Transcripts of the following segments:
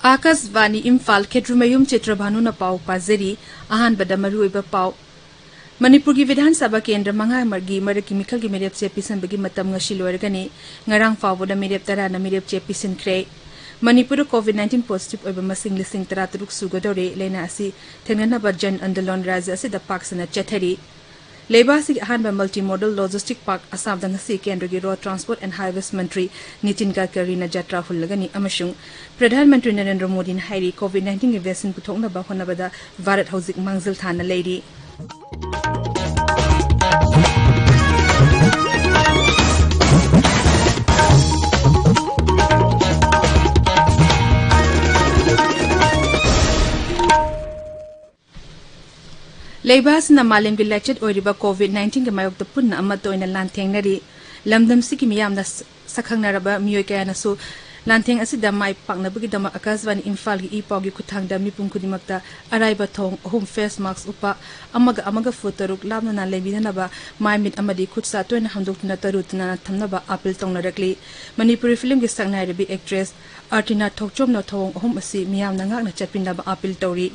Akasvani Imphal Chitrabhanu Chitrabhanu na pau pazeri ahan bada maruiba pau Manipur Vidhan Sabha Kendra Manga Margi Maraki Mikal Mirep Chepisan Bagi Matam Ngashilorgani Ngarang Favoda Mirep Tara na Mirep Chepisan Kray Manipur COVID-19 positive over masing lising taratruk sugadore lena asi tengana bajan andalon raza asi da parks na chatari Lebasi Hanba Multimodal Logistic Park Assam Dangasi Kendra Road Transport and Highways Mantri Nitin Gadkari na Jatra Hulagani Amashung Pradhan Mantri Narendra Modi Hairi COVID-19 investment Putong na Bahona Bada Varat Housing Mangzil Thana Lady Labours na malim elected oriba COVID-19 ga mayok tapun na amato ina lanteng nari lamdam siki miyam na sakhang naraba miyoy kaya na so lanteng asida may pak na bagi dama Akasvani Imphal gi ipaw gi kuthang da mipung kudimakta araiba thong home face mask upa amaga fotoruk lamna na lebina na ba may mit amadi khutsa to na hamdok na tarut na thamna ba apil tong na rakli Manipuri film gi sangnai rebi actress Artina Thokchom na thong home asi miyam na ngak na chapin na ba apil tori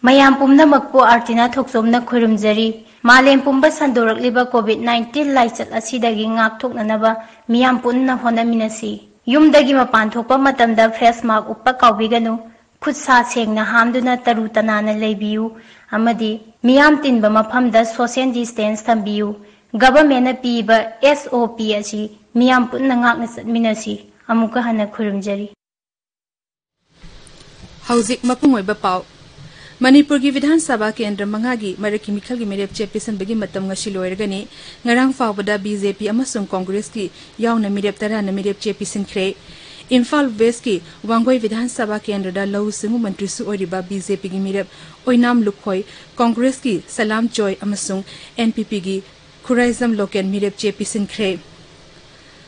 Mayam pumna magpo Artina Thokchomna khurumjari Malem pumba sandorakliba COVID-19 laichat asidagi ngak thoknanaba miyam punna honaminasi yumdagi mapan thokpa matamda face mask uppa kawbiganu khutsa sengna hamduna tarutanana leibiu amadi miyam tinba mafamda social distance thambiu government piba SOP asi miyam punna ngakna satminasi amuka hana khurumjari Hauzik mapungoy bapau Manipur Vidhan Sabha Kendra Mangagi Maraki Mikal Mirep Chepisan Bagi Matam Ngashilorgani Ngarang Fawada BJP Amasung Congress ki Yauna Mirep Tara na Mirep Chepisan Kray Imphal West ki Wangoi Vidhan Sabha Kendra da Lau Singu Mantri su oriba BJP gi Mirep Oinam Lukhoi Congress ki Salam Joy Amasung NPP gi Khuraizam Loken Mirep Chepisan Kray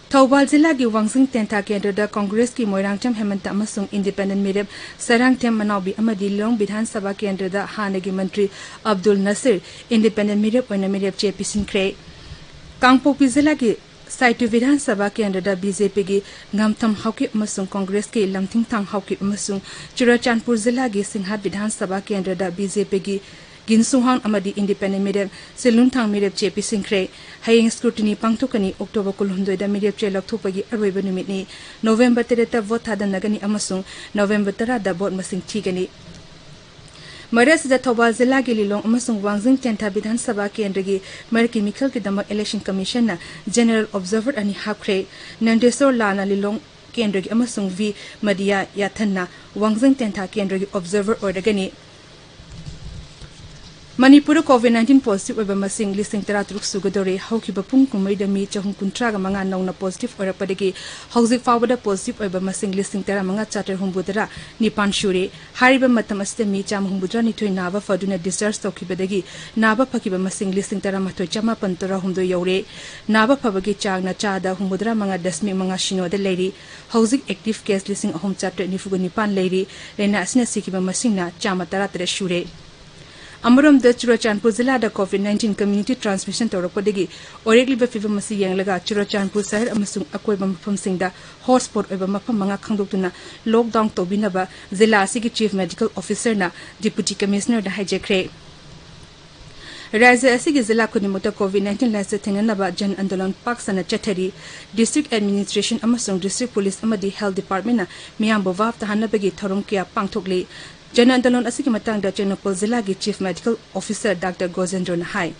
Thawbal Zilla gi Wangsing Tenta Kendra da Congress ki Moirangcham Hemanta Amasung Independent Mirep Sarangtem Manabi Amadi Long Vidhan Sabha Kendra da Hanagi Mantri Abdul Nasir Independent Mirep Oina Mirep Chepisan Kray Kangpopi Zilla gi Saitu Vidhan Sabha Kendra da BJP gi Ngamtham Hauki Amasung Congress ki Lamthing Thang Hauki Amasung Churachandpur Zilla gi Singhat Vidhan Sabha Kendra da BJP gi Ginsuhang Amadi Independent Mirep Siluntang Mirep Chepisan Kray Haying scrutiny pangtukani October 12 da Mirep Chelak Thupagi Arweba Numitni November 3 vote hadanagani amasung November 3 da vote masing thigani Maras da Thawbal Zilla gi Lilong amasung Wangsing Tenta Vidhan Sabha Kendra gi Marki Mikal ki dama Election Commission na General Observer ani Hakre Nandesor Lana Lilong Kendra gi amasung V Madia Yathanna Wangsing Tenta Kendra gi Observer ordagani Manipur COVID-19 positive over masing listing taratruk sugadore haukiba pung kumai da mi chahung kuntra ga manga nauna positive ora padagi hauzik fawada positive over masing listing tara manga charter humbudara nipan shure hariba matam aste mi cham humbudra ni thoi naba faduna discharge tokibadagi naba phakiba masing listing tara mathoi chama pantara humdo yore naba phabagi changna chada humbudra manga dasmi manga shino da leiri hauzik active case listing ahom charter ni fuga nipan leiri rena asna sikiba masingna chama tara tara shure Amuram the Churachandpur Zilla da COVID-19 community transmission Toropodegi, Oregli Befiva Masi Yanglaga, Churachandpur Sahir Amasung Akwebam from Singda, hotspot over Mapamanga Kangdokuna, lockdown Tobinaba, Zilla Sigi Chief Medical Officer na, Deputy Commissioner da Hijekre. Raza Asigi Zilla Kunimota COVID-19 Lasa Tenganaba Jan Andalon Parks and Chateri, District Administration Amasung District Police Amadi Health Department na, Miambo Vav Tahanabagi Torumkia Pangtokli. Janandalon asiki matang da Chenopol Zilla gi Chief Medical Officer Dr. Gozendro Nahai.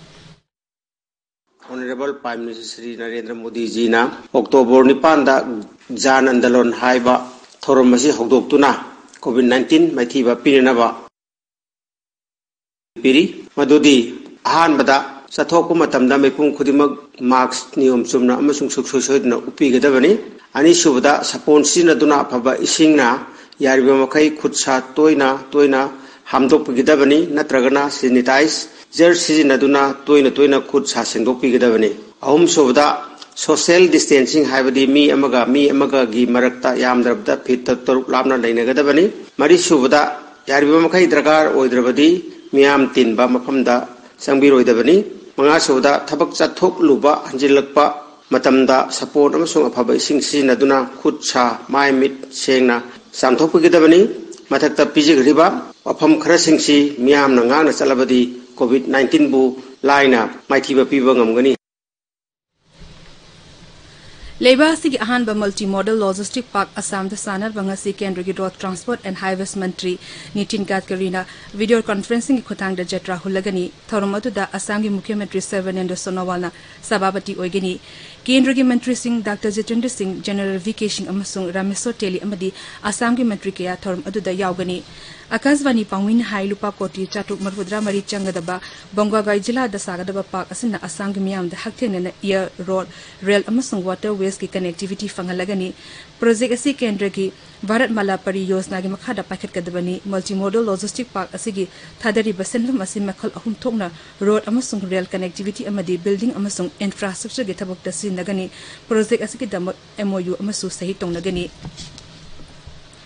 Honorable Prime Minister Shri Narendra Modi ji na October 9 da Janandalon haiba thoromasi hogdoktuna COVID-19 maithiba pirinaba piri madudi ahan bada sathokku matamda mepung khudimak mask niyom chumna amasung suksoidna upigadabani ani subada sapon sinaduna phaba isingna Yariba Makai Kutsa Toina Hamdok Pigidabani, Natragana, Sanitize, Zer Sizinaduna, Toina Kutsa Sendok Pigidabani. Ahum Sovda, social distancing Havadi, me Amaga Gi Marakta Yamdrabda, Pita Lamna Dinagadabani, Mari Suvda, Yariba Makai Dragar, Oidrabadi, Miam Tinba Mapamda, Sambiro Dabani, Mangasovda, Tabak Satok Luba, Angelakpa, Matamda, support Amasung of Habasing Sinaduna, Kutsa, My Mit, Sengna, सामथोकपगिदबनी मथक्ता पिजिगरिबा अफम खरसिंगसी मियामना ngang चलबदी COVID-19 बु लाइना माइथिबा पिबा ngamgani लेबासी की अहानबा multi modal logistic park Assam सानर बंगसी केंद्र की road transport and highways मंत्री नितिन गडकरी वीडियो कॉन्फ्रेंसिंग की खुतांग जत्रा हुलगनी थौरम अदुदा असम की मुख्यमंत्री सर्बानंद सोनोवाल सभापति ओइगनी केंद्र की मंत्री Singh doctor Jitendra Singh general V K. Singh अमसुंग रमेश टेली अमदी असम की मंत्री कया थौरम अदुदा यावगनी आकाशवाणी पांगविन हाई लुपा कोटी चाटुक मरफुद्रा मरी चंगदबा बंगवागाई जिला दसागदबा पार्क असना असम की मियाम हक्थेन एयर रोड रेल अमसुंग वाटर वेज की कनेक्टिविटी फंगलगनी प्रोजेक्ट असी केंद्र की भारत माला परियोजना की मखादा पाखटकदबनी मल्टी मॉडल लॉजिस्टिक पार्क असिगी थादरिबा सेनफम असी मखल अहुम थोकना रोड अमसुंग रेल कनेक्टिविटी अमदी बिल्डिंग अमसुंग इंफ्रास्ट्रक्चर की थबक सिनगनी प्रोजेक्ट असिगी दम MOU अमसु सही तोंगनी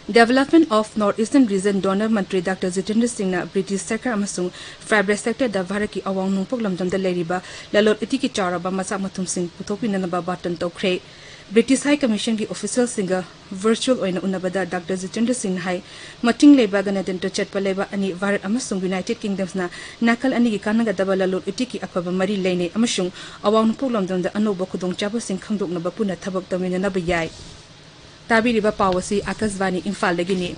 Development of North-Eastern Region Donor Mantri Dr. Jitendra Singh na British Sector amasung Fabric Sector da Bharat ki awang nungpok lamdamda leiriba lalot iti ki charaba masak mathum sing puthopinanaba batan tokre British High Commission ki official singer virtual oina unabada Dr. Jitendra Singh hai mating leba ganaden to chatpa leba ani Bharat amasung United Kingdoms na nakal ani ki kanaga daba lalot iti ki afaba mari leine amasung awang nungpok lamdamda anoba khudong chaba sing khangdoknaba puna thabak taminanaba yai ताबीरिबा पावसी Akashvani Imphal दगिनी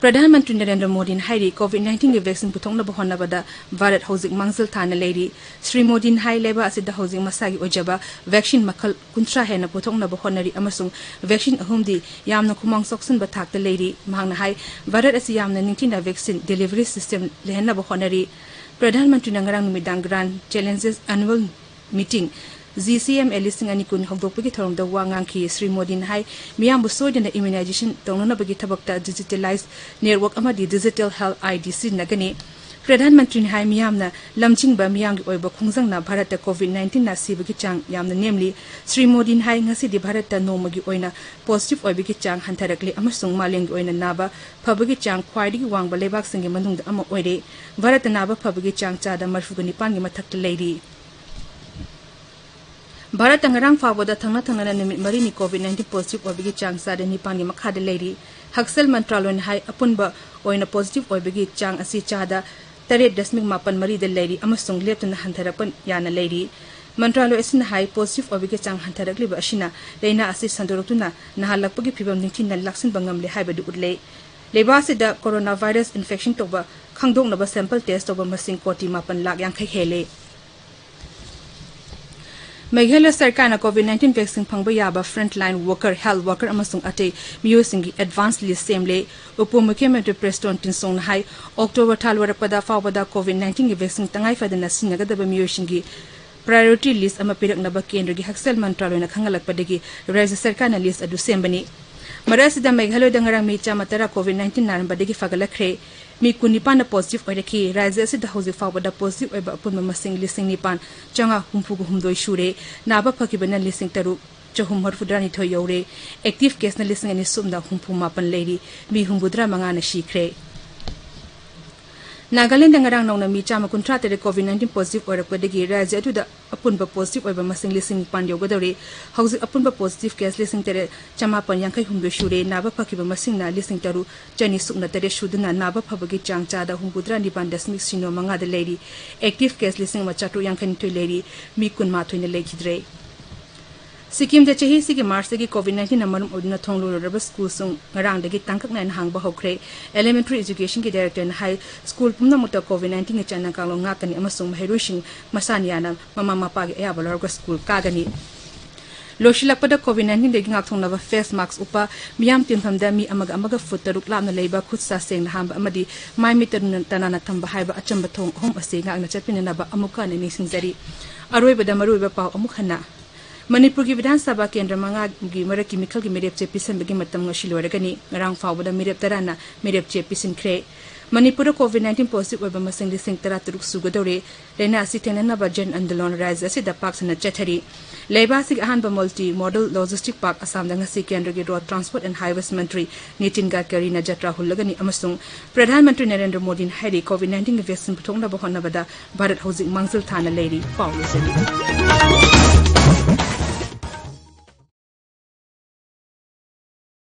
प्रधानमंत्री Narendra Modi high कोविड-19 की vaccine पुथोंगनब होनबदा Bharat हौजिक मांगजल थाना लेरी Shri Modi high लेबा असिदा हौजिक मसागी ओजबा vaccine मखल 19 हेन पुथोंगनब honorary अमसुंग vaccine अहुमदी यामना खुमांग सोक्सन बथाकता लेरी मांगना हाई भारत असि यामना निंगथिना वैक्सीन डिलीवरी सिस्टम लेहनब होनरी प्रधानमंत्री नंगरांग नुमिदांग grand challenges annual meeting GCM Elising ani kun hogdokpagi thorom da wangang ki Sri Modi hai miyam bu soidena immunization tonona bagi thabakta digitalized network amadi digital health IDC nagani Pradhan Mantri hai miyam na lamching ba miyang gi oiba khungjang na Bharat ta COVID-19 na sibagi chang yamna namely Sri Modi hai ngasi di Bharat ta nomagi oina positive oibagi chang hantarakli amasung maleng oina naba phabagi chang khwaidigi wangba lebak singi manung da ama oire Bharat naba phabagi chang cha da marfugani pangi mathakta leiri Bharat अंगरांग फावदा थंगना थंगना निमित मरीनी कोविड-19 positive ओबिगी चांग सादे निपान गी मखादे लेरी हक्सल मंत्रालय हाई अपुनबा ओइना पॉजिटिव ओबिगी चांग असि चादा 3.8 मरी दे लेरी अमसुंग लेप्तना हंथरपन याना लेरी मंत्रालय असिन हाई पॉजिटिव ओबिगी चांग हंथरकलिबा असिना लेना असि संदोरतुना नहालकपगी फिबम निंथिन लक्सन बंगमले हाइबदु उडले लेबासिदा कोरोना वायरस इन्फेक्शन तोबा खंगदोंनबा सैंपल टेस्ट तोबा मसिंग 40 लाख यांखै हेले मेघालय सरकार ना कोविड-19 वैक्सीन फंगबा याबा फ्रंटलाइन वर्कर हेल्थ वर्कर अमसुंग अटे मियोसिंगी एडवांस लिस्ट सेमले उप मुख्यमंत्री प्रेस्टोन टिनसोंग हाई अक्टोबर थालवरपदा फावबदा कोविड-19 की वैक्सीन तंगाई फदना सिनगदबा मियोसिंगी प्रायोरिटी लिस्ट अमा पिरकनबा केंद्र की हक्सल मंत्रालय ना खंगलकपदगी राज्य सरकार ना लिस्ट अदु सेमबनी मरासिदा मेघालय दंगरांग मी चामतरा कोविड-19 नारंबदगी फगलखरे मी 19 पॉजिटिव ओइरखी राज्य असिदा हौजि फावबदा पॉजिटिव ओइबा अपुन मसिंग लिसिंग निपान चंगा हुमफुगु हुमदोइ शुरे नाबा फकिबना लिसिंग तरु चहुम मरफुद्रानी थो यौरे एक्टिव केस ना लिसिंग अनि सुमदा हुमफु मापन लेरी मी हुमबुद्रा मंगा ना शिखरे नागालैंड दंगरांग नौना मी चामा 19 कोविड-19 पॉजिटिव ओइरकपदगी राज्य अदुदा अपुनबा पॉजिटिव ओइबा मसिंग लिसिंग निपान यौगदौरे हौजि अपुनबा पॉजिटिव केस लिसिंग तरे चमापन यांखै हुमदो शुरे नाबा फकिबा मसिंग ना लिसिंग तरु चनी सुकना तरे शुदना नाबा फबगी चांग चादा हुमबुद्रा निपान दशमिक सिनो मंगा दे लेरी एक्टिव केस लिसिंग मचाटु यांखै निथoi लेरी मी कुन माथोइना लेखिद्रे सिक्किम दे चही सिगी मार्च की कोविड-19 नमरम ओदना थोंगलोरब स्कूल सुंग ngaraंगदगी तांककनाइन हांगबा होख्रे एलिमेंटरी एजुकेशन की डायरेक्टर हाई स्कूल पुमनमुत कोविड-19 के चना कालो ngakani amasung mahirusing masaniana mama mapa ge ayabalorga school कागनी लोशिलपदा कोविड-19 दे ngakthongnaba फेस मास्क उpa मियाम तिनफमदा मी amaga amaga फुट तरुक लामना लेबा खुदसा सेंग हाम अमदी माइ मिटर तनाना थंबा हाइबा अचंबा थोंग होम असे ngakna चपिननाबा अमुका ने निसिंगजरी अरोइबदा मरुइबा पाव अमुखना मणिपुर की विधानसभा केंद्र मंगा की मरक की मिखल की मेरेप चे पिसनबगी मतम ngasi loiragani ngarang fawbada mirep tarana mirep चे पिसिनख्रे मणिपुर कोविड-19 पॉजिटिव ओइबा मसिंग लिसिंग 33 सुगदौरे लेना असि थेनना बजन आंदोलन राज्य असि द पाक्सना चथरी लेबासिक अहानबा multi modal logistic park Assam दंगसी केंद्र की रोड ट्रांसपोर्ट एंड हाईवेज मंत्री नितिन गडकरी न जत्रा हुलगनी अमसुंग प्रधानमंत्री नरेंद्र मोदी हाई कोविड-19 की वैक्सीन पुथोंगना बहनबदा भारत हौजिक मांगजल थाना लेरी पाउलजनी